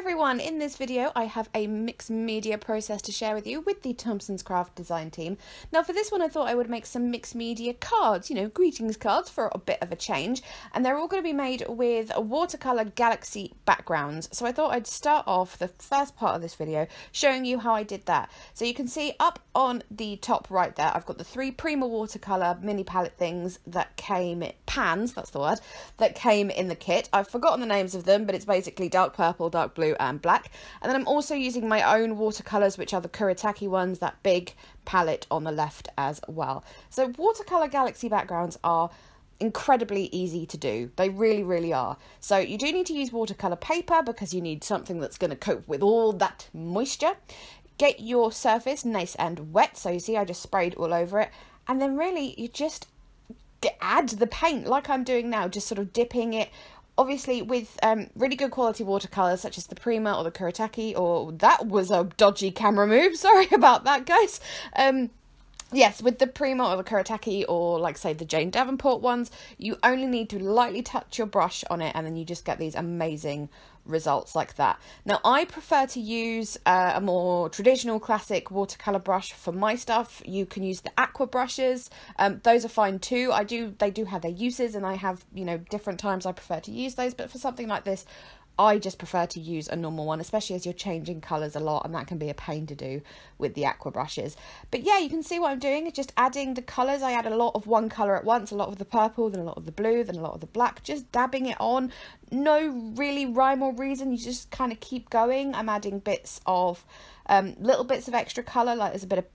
everyone, in this video I have a mixed media process to share with you with the Thompson's craft design team. Now for this one I thought I would make some mixed media cards, you know, greetings cards for a bit of a change, and they're all going to be made with watercolour galaxy backgrounds. So I thought I'd start off the first part of this video showing you how I did that. So you can see up on the top right there I've got the 3 Prima watercolour mini palette things that came, pans, that's the word, that came in the kit. I've forgotten the names of them, but it's basically dark purple, dark blue and black. And then I'm also using my own watercolours, which are the Kuretake ones, that big palette on the left as well. So watercolour galaxy backgrounds are incredibly easy to do. They really are. So you do need to use watercolour paper because you need something that's going to cope with all that moisture. Get your surface nice and wet. So you see I just sprayed all over it, and then really you just add the paint like I'm doing now, just sort of dipping it, obviously with really good quality watercolours such as the Prima or the Kuretake, or that was a dodgy camera move, sorry about that guys. Yes, with the Prima or the Kuretake, or like say the Jane Davenport ones, you only need to lightly touch your brush on it and then you just get these amazing results like that. Now I prefer to use a more traditional classic watercolour brush for my stuff. You can use the aqua brushes, those are fine too. They do have their uses, and I have, you know, different times I prefer to use those, but for something like this I just prefer to use a normal one, especially as you're changing colours a lot, and that can be a pain to do with the aqua brushes. But yeah, you can see what I'm doing, it's just adding the colours. I add a lot of one colour at once, a lot of the purple, then a lot of the blue, then a lot of the black, just dabbing it on. No really rhyme or reason, you just kind of keep going. I'm adding bits of, little bits of extra colour, like there's a bit of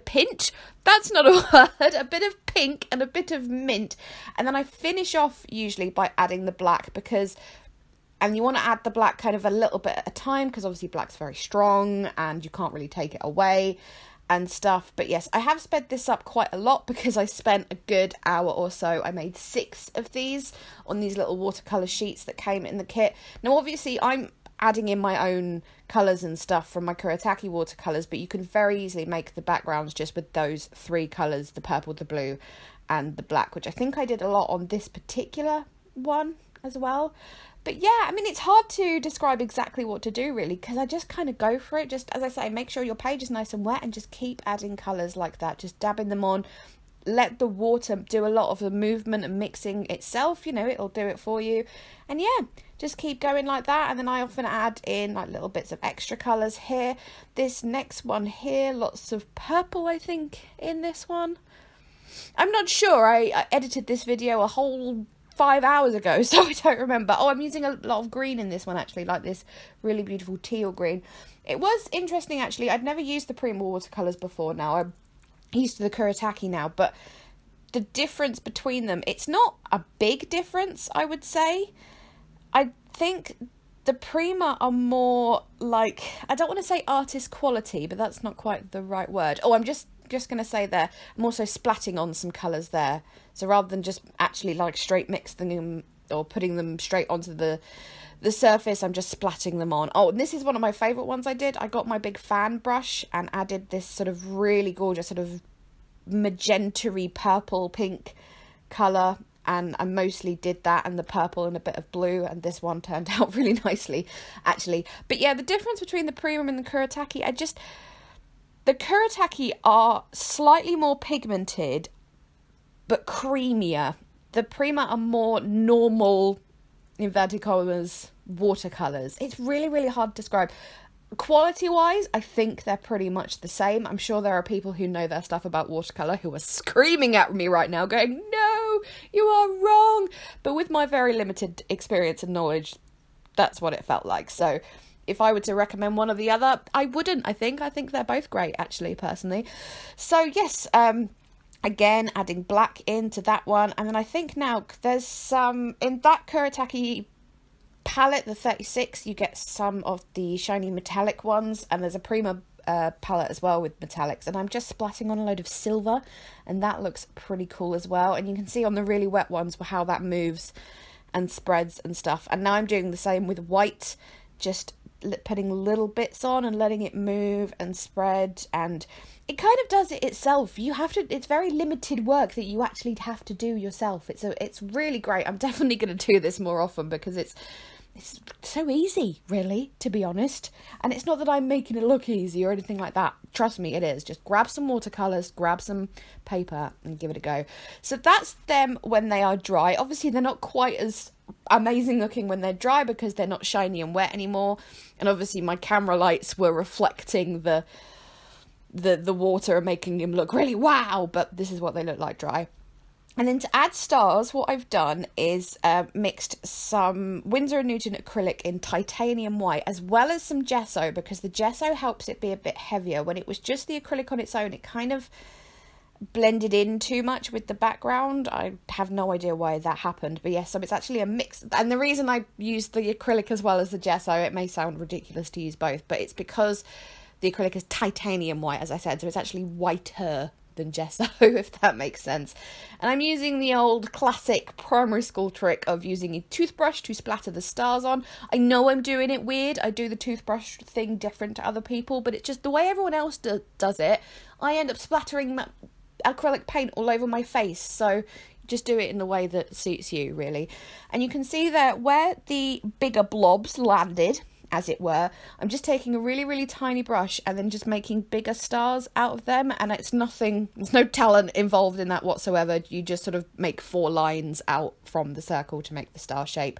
pinch, that's not a word, a bit of pink and a bit of mint. And then I finish off usually by adding the black, and you want to add the black kind of a little bit at a time, because obviously black's very strong and you can't really take it away and stuff. But yes, I have sped this up quite a lot because I spent a good hour or so. I made 6 of these on these little watercolour sheets that came in the kit. Now obviously I'm adding in my own colours and stuff from my Kuretake watercolours, but you can very easily make the backgrounds just with those 3 colours, the purple, the blue and the black, which I think I did a lot on this particular one as well. But yeah, I mean, it's hard to describe exactly what to do really, because I just kind of go for it. Just as I say, make sure your page is nice and wet and just keep adding colours like that, just dabbing them on. Let the water do a lot of the movement and mixing itself, you know, it'll do it for you. And yeah, just keep going like that. And then I often add in like little bits of extra colours here. This next one here, lots of purple I think in this one. I'm not sure, I edited this video a whole 5 hours ago, so I don't remember. Oh, I'm using a lot of green in this one actually, like this really beautiful teal green. It was interesting actually, I'd never used the Prima watercolours before. Now I'm used to the Kuretake now, but the difference between them, it's not a big difference, I would say. I think the Prima are more like, I don't want to say artist quality, but that's not quite the right word. Oh, I'm just going to say there, I'm also splatting on some colours there. So rather than just actually like straight mixing them or putting them straight onto the surface, I'm just splatting them on. Oh, and this is one of my favourite ones I did. I got my big fan brush and added this sort of really gorgeous sort of magenta-y purple pink colour. And I mostly did that and the purple and a bit of blue, and this one turned out really nicely actually. But yeah, the difference between the Prima and the Kuretake, the Kuretake are slightly more pigmented but creamier. The Prima are more normal, inverted commas, watercolours. It's really hard to describe. Quality wise, I think they're pretty much the same. I'm sure there are people who know their stuff about watercolour who are screaming at me right now going, no, you are wrong. But with my very limited experience and knowledge, that's what it felt like. So if I were to recommend one or the other, I wouldn't, I think they're both great actually, personally. So yes, again, adding black into that one. And then I think now there's some, in that Kuretake palette, the 36, you get some of the shiny metallic ones. And there's a Prima palette as well with metallics. And I'm just splatting on a load of silver. And that looks pretty cool as well. And you can see on the really wet ones how that moves and spreads and stuff. And now I'm doing the same with white, just putting little bits on and letting it move and spread, and it kind of does it itself. You have to, it's very limited work that you actually have to do yourself. It's really great. I'm definitely going to do this more often because it's It's so easy, really, to be honest. And it's not that I'm making it look easy or anything like that. Trust me, it is. Just grab some watercolours, grab some paper and give it a go. So that's them when they are dry. Obviously, they're not quite as amazing looking when they're dry because they're not shiny and wet anymore. And obviously, my camera lights were reflecting the water and making them look really wow. But this is what they look like dry. And then to add stars, what I've done is mixed some Winsor & Newton acrylic in titanium white, as well as some gesso, because the gesso helps it be a bit heavier. When it was just the acrylic on its own, it kind of blended in too much with the background. I have no idea why that happened, but yes, so it's actually a mix. And the reason I used the acrylic as well as the gesso, it may sound ridiculous to use both, but it's because the acrylic is titanium white, as I said, so it's actually whiter than gesso, if that makes sense. And I'm using the old classic primary school trick of using a toothbrush to splatter the stars on. I know I'm doing it weird. I do the toothbrush thing different to other people, but it's just the way everyone else does it. I end up splattering acrylic paint all over my face, so just do it in the way that suits you, really. And you can see that where the bigger blobs landed, as it were, I'm just taking a really, really tiny brush and then just making bigger stars out of them. And it's nothing, there's no talent involved in that whatsoever. You just sort of make 4 lines out from the circle to make the star shape.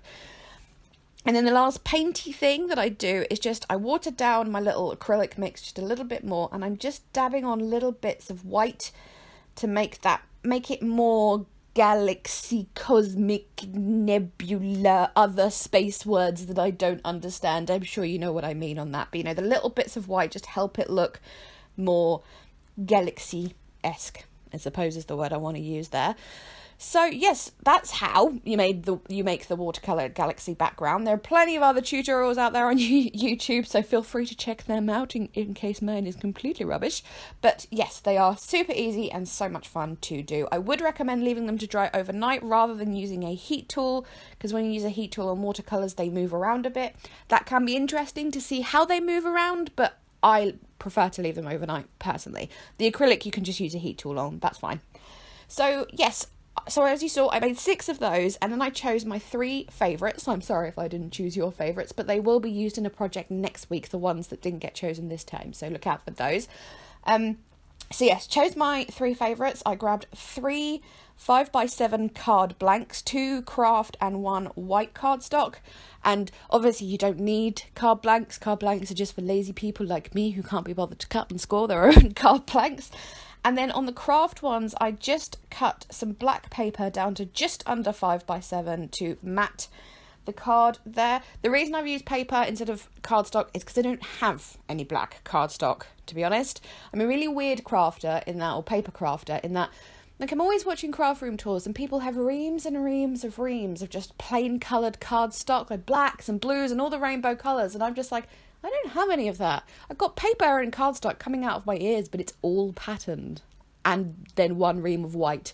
And then the last painty thing that I do is just, I water down my little acrylic mix just a little bit more, and I'm just dabbing on little bits of white to make it more galaxy, cosmic, nebula, other space words that I don't understand. I'm sure you know what I mean on that. But, you know, the little bits of white just help it look more galaxy-esque, I suppose is the word I want to use there. So, yes, that's how you make the watercolour galaxy background. There are plenty of other tutorials out there on YouTube, so feel free to check them out in case mine is completely rubbish. But, yes, they are super easy and so much fun to do. I would recommend leaving them to dry overnight rather than using a heat tool, because when you use a heat tool on watercolours, they move around a bit. That can be interesting to see how they move around, but I prefer to leave them overnight, personally. The acrylic you can just use a heat tool on, that's fine. So, yes, so as you saw, I made 6 of those, and then I chose my 3 favourites. I'm sorry if I didn't choose your favourites, but they will be used in a project next week, the ones that didn't get chosen this time, so look out for those. So yes, chose my 3 favourites. I grabbed 3 5x7 card blanks, 2 craft and 1 white cardstock. And obviously you don't need card blanks. Card blanks are just for lazy people like me who can't be bothered to cut and score their own card blanks. And then on the craft ones, I just cut some black paper down to just under 5x7 to mat the card there. The reason I've used paper instead of cardstock is because I don't have any black cardstock, to be honest. I'm a really weird crafter in that, or paper crafter in that, like, I'm always watching craft room tours and people have reams and reams of just plain coloured cardstock, like blacks and blues and all the rainbow colours, and I'm just like, I don't have any of that. I've got paper and cardstock coming out of my ears, but it's all patterned. And then 1 ream of white.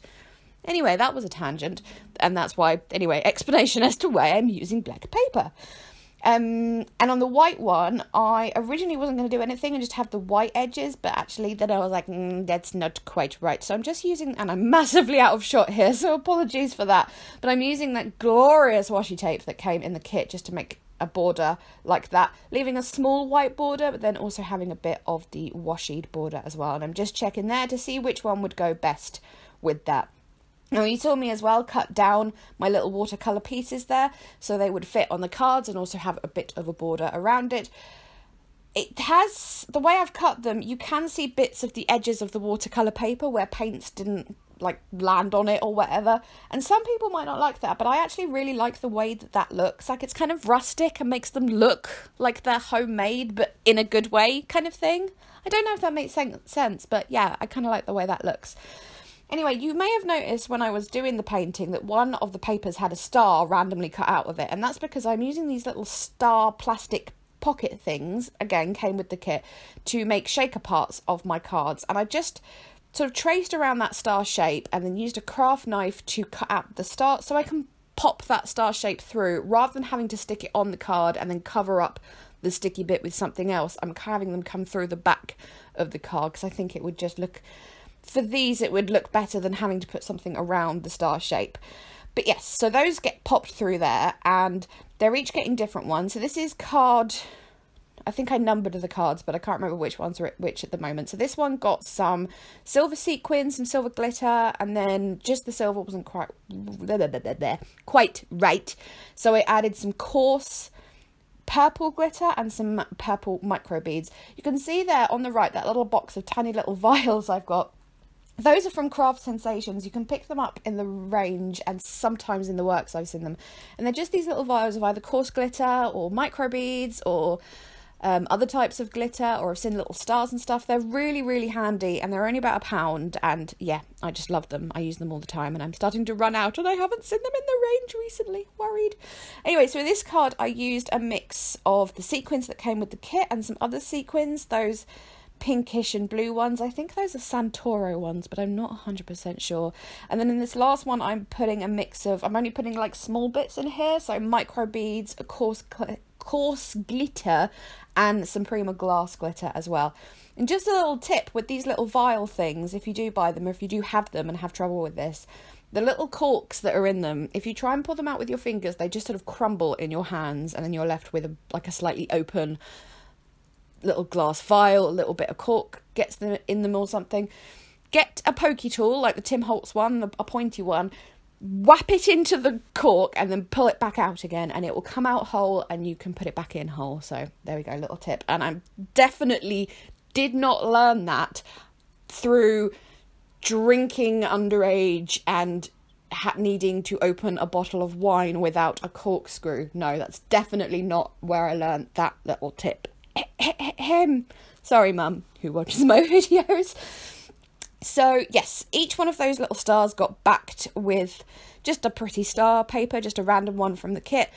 Anyway, that was a tangent. And that's why, anyway, explanation as to why I'm using black paper. And on the white one, I originally wasn't going to do anything and just have the white edges. But actually, then I was like, that's not quite right. So I'm just using, and I'm massively out of shot here, so apologies for that. But I'm using that glorious washi tape that came in the kit just to make a border like that, leaving a small white border, but then also having a bit of the washied border as well. And I'm just checking there to see which one would go best with that. Now, you saw me as well cut down my little watercolour pieces there, so they would fit on the cards and also have a bit of a border around it. It has, the way I've cut them, you can see bits of the edges of the watercolour paper where paints didn't like land on it or whatever, and some people might not like that, but I actually really like the way that looks. Like, it's kind of rustic and makes them look like they're homemade, but in a good way kind of thing. I don't know if that makes sense, but yeah, I kind of like the way that looks. Anyway, you may have noticed when I was doing the painting that one of the papers had a star randomly cut out of it, and that's because I'm using these little star plastic pocket things, again, came with the kit, to make shaker parts of my cards, and I just sort of traced around that star shape and then used a craft knife to cut out the star so I can pop that star shape through rather than having to stick it on the card and then cover up the sticky bit with something else. I'm having them come through the back of the card because I think it would just look, for these it would look better than having to put something around the star shape. But yes, so those get popped through there, and they're each getting different ones. So this is card, I think I numbered the cards, but I can't remember which ones are which at the moment. So this one got some silver sequins, some silver glitter, and then just the silver wasn't quite right. So I added some coarse purple glitter and some purple micro beads. You can see there on the right that little box of tiny little vials I've got. Those are from Craft Sensations. You can pick them up in the range and sometimes in the works I've seen them. And they're just these little vials of either coarse glitter or micro beads or other types of glitter, or I've seen little stars and stuff. They're really, really handy, and they're only about £1. And yeah, I just love them. I use them all the time, and I'm starting to run out, and I haven't seen them in the range recently. Worried. Anyway, so in this card, I used a mix of the sequins that came with the kit and some other sequins. Those pinkish and blue ones, I think those are Santoro ones, but I'm not 100% sure. And then in this last one, I'm putting a mix of, I'm only putting like small bits in here, so micro beads, a coarse glitter, and some Prima glass glitter as well. And just a little tip with these little vial things, if you do buy them or if you do have them and have trouble with this, the little corks that are in them, if you try and pull them out with your fingers, they just sort of crumble in your hands, and then you're left with like a slightly open little glass vial. A little bit of cork gets them in them or something. Get a pokey tool like the Tim Holtz one, a pointy one, whap it into the cork and then pull it back out again, and it will come out whole and you can put it back in whole. So there we go, little tip. And I definitely did not learn that through drinking underage and needing to open a bottle of wine without a corkscrew. No, that's definitely not where I learned that little tip. Sorry, Mum, who watches my videos. So yes, each one of those little stars got backed with just a pretty star paper, just a random one from the kit.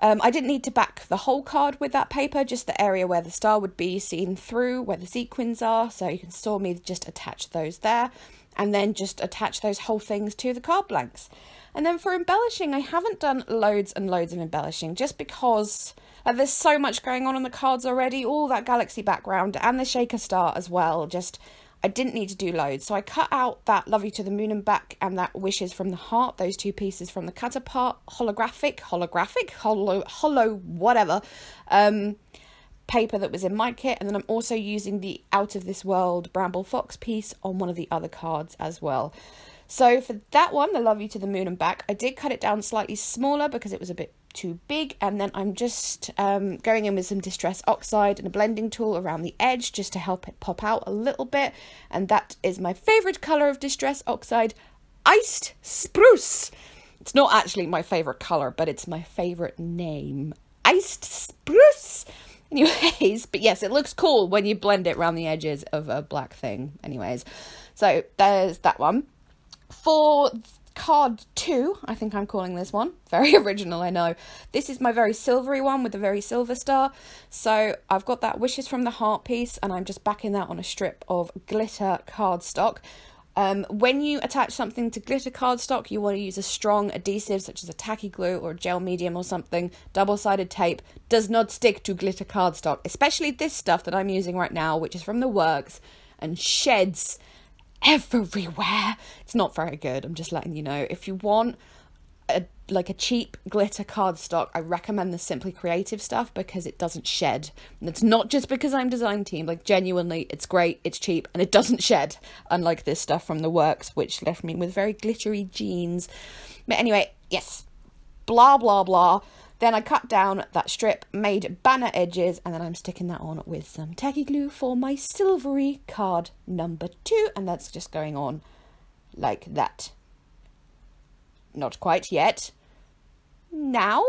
I didn't need to back the whole card with that paper, just the area where the star would be seen through, where the sequins are. So you can saw me just attach those there, and then just attach those whole things to the card blanks. And then for embellishing, I haven't done loads and loads of embellishing, just because there's so much going on the cards already, all that galaxy background and the shaker star as well. Just, I didn't need to do loads. So I cut out that Love You to the Moon and Back and that Wishes from the Heart, those two pieces from the cut apart hollow whatever paper that was in my kit. And then I'm also using the Out of This World Bramble Fox piece on one of the other cards as well. So for that one, the Love You to the Moon and Back, I did cut it down slightly smaller because it was a bit too big, and then I'm just going in with some Distress Oxide and a blending tool around the edge just to help it pop out a little bit. And that is my favourite colour of Distress Oxide, Iced Spruce. It's not actually my favourite colour, but it's my favourite name, Iced Spruce. Anyways, but yes, it looks cool when you blend it around the edges of a black thing. Anyways, so there's that one. For card 2, I think I'm calling this one, very original, I know. This is my very silvery one with the very silver star. So I've got that Wishes from the Heart piece, and I'm just backing that on a strip of glitter cardstock. When you attach something to glitter cardstock, you want to use a strong adhesive such as a tacky glue or a gel medium or something. Double-sided tape does not stick to glitter cardstock, especially this stuff that I'm using right now, which is from the works and sheds everywhere. It's not very good, I'm just letting you know. If you want a cheap glitter cardstock, I recommend the Simply Creative stuff because it doesn't shed. And it's not just because I'm design team, like genuinely it's great, it's cheap, and it doesn't shed, unlike this stuff from the works, which left me with very glittery jeans. But anyway, yes, blah blah blah. Then I cut down that strip, made banner edges, and then I'm sticking that on with some tacky glue for my silvery card number 2, and that's just going on like that. Not quite yet. Now?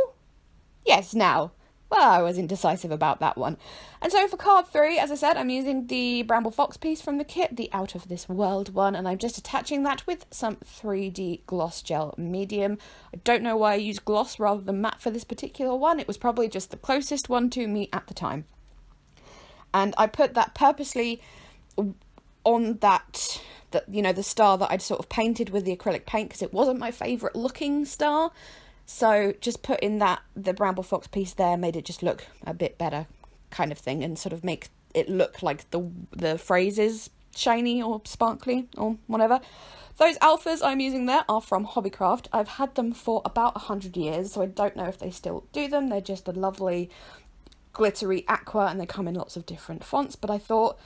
Yes, now. Well, I was indecisive about that one. And so for card 3, as I said, I'm using the Bramble Fox piece from the kit, the Out of This World one, and I'm just attaching that with some 3D gloss gel medium. I don't know why I used gloss rather than matte for this particular one. It was probably just the closest one to me at the time. And I put that purposely on that you know, the star that I'd sort of painted with the acrylic paint, because it wasn't my favourite looking star. So just putting the Bramble Fox piece there made it just look a bit better kind of thing, and sort of make it look like the phrases shiny or sparkly or whatever. Those alphas I'm using there are from Hobbycraft. I've had them for about 100 years, so I don't know if they still do them. They're just a lovely glittery aqua, and they come in lots of different fonts, but I thought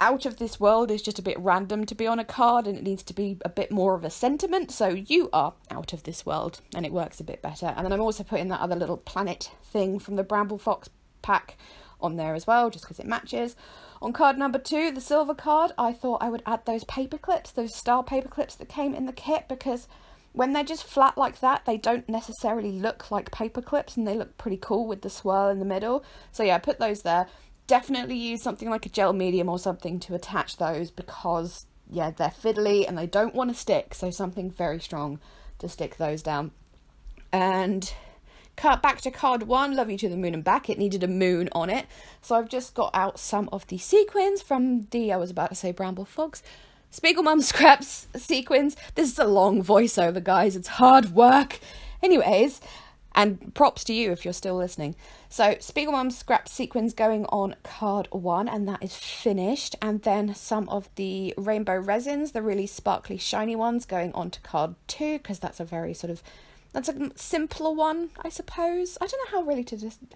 Out of This World is just a bit random to be on a card, and it needs to be a bit more of a sentiment, so you are out of this world, and it works a bit better. And then I'm also putting that other little planet thing from the Bramble Fox pack on there as well, just because it matches. On card number 2, the silver card, I thought I would add those paper clips, those star paper clips that came in the kit, because when they're just flat like that, they don't necessarily look like paper clips, and they look pretty cool with the swirl in the middle. So yeah, I put those there. Definitely use something like a gel medium or something to attach those, because yeah, they're fiddly and they don't want to stick, so something very strong to stick those down. And cut back to card 1, Love You to the Moon and Back. It needed a moon on it, so I've just got out some of the sequins from the, I was about to say Bramble Fox, Spiegelmum Scraps sequins. This is a long voiceover, guys, it's hard work. Anyways, and props to you if you're still listening. So Spiegelmum Scrap sequins going on card 1, and that is finished. And then some of the rainbow resins, the really sparkly shiny ones, going on to card 2, because that's a very sort of, that's a simpler one, I suppose. I don't know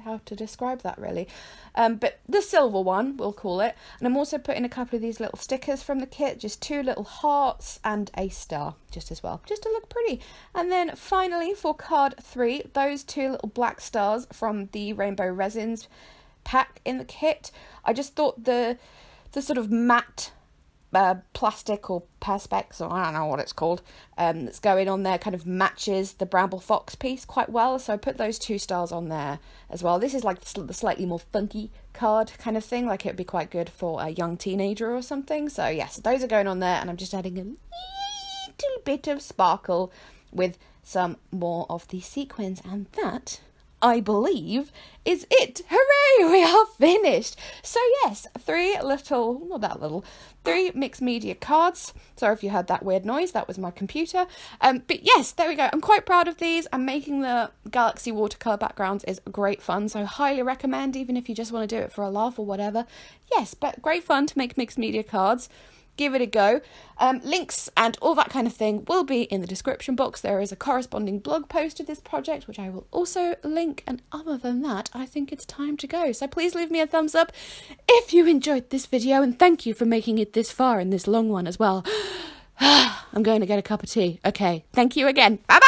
how to describe that really. But the silver one, we'll call it. And I'm also putting a couple of these little stickers from the kit, just 2 little hearts and a star, just as well, just to look pretty. And then finally for card 3, those 2 little black stars from the Rainbow Resins pack in the kit. I just thought the sort of matte plastic or perspex, or I don't know what it's called, that's going on there kind of matches the Bramble Fox piece quite well, so I put those 2 stars on there as well. This is like the slightly more funky card kind of thing, like it would be quite good for a young teenager or something. So yes, those are going on there, and I'm just adding a little bit of sparkle with some more of the sequins, and that, I believe, is it. Hooray, we are finished. So yes, 3 little, not that little, 3 mixed media cards. Sorry if you heard that weird noise, that was my computer. But yes, there we go. I'm quite proud of these, and making the Galaxy watercolour backgrounds is great fun, so highly recommend, even if you just want to do it for a laugh or whatever. Yes, but great fun to make mixed media cards. Give it a go. Links and all that kind of thing will be in the description box. There is a corresponding blog post of this project, which I will also link. And other than that, I think it's time to go. So please leave me a thumbs up if you enjoyed this video, and thank you for making it this far in this long one as well. I'm going to get a cup of tea. Okay, thank you again. Bye-bye.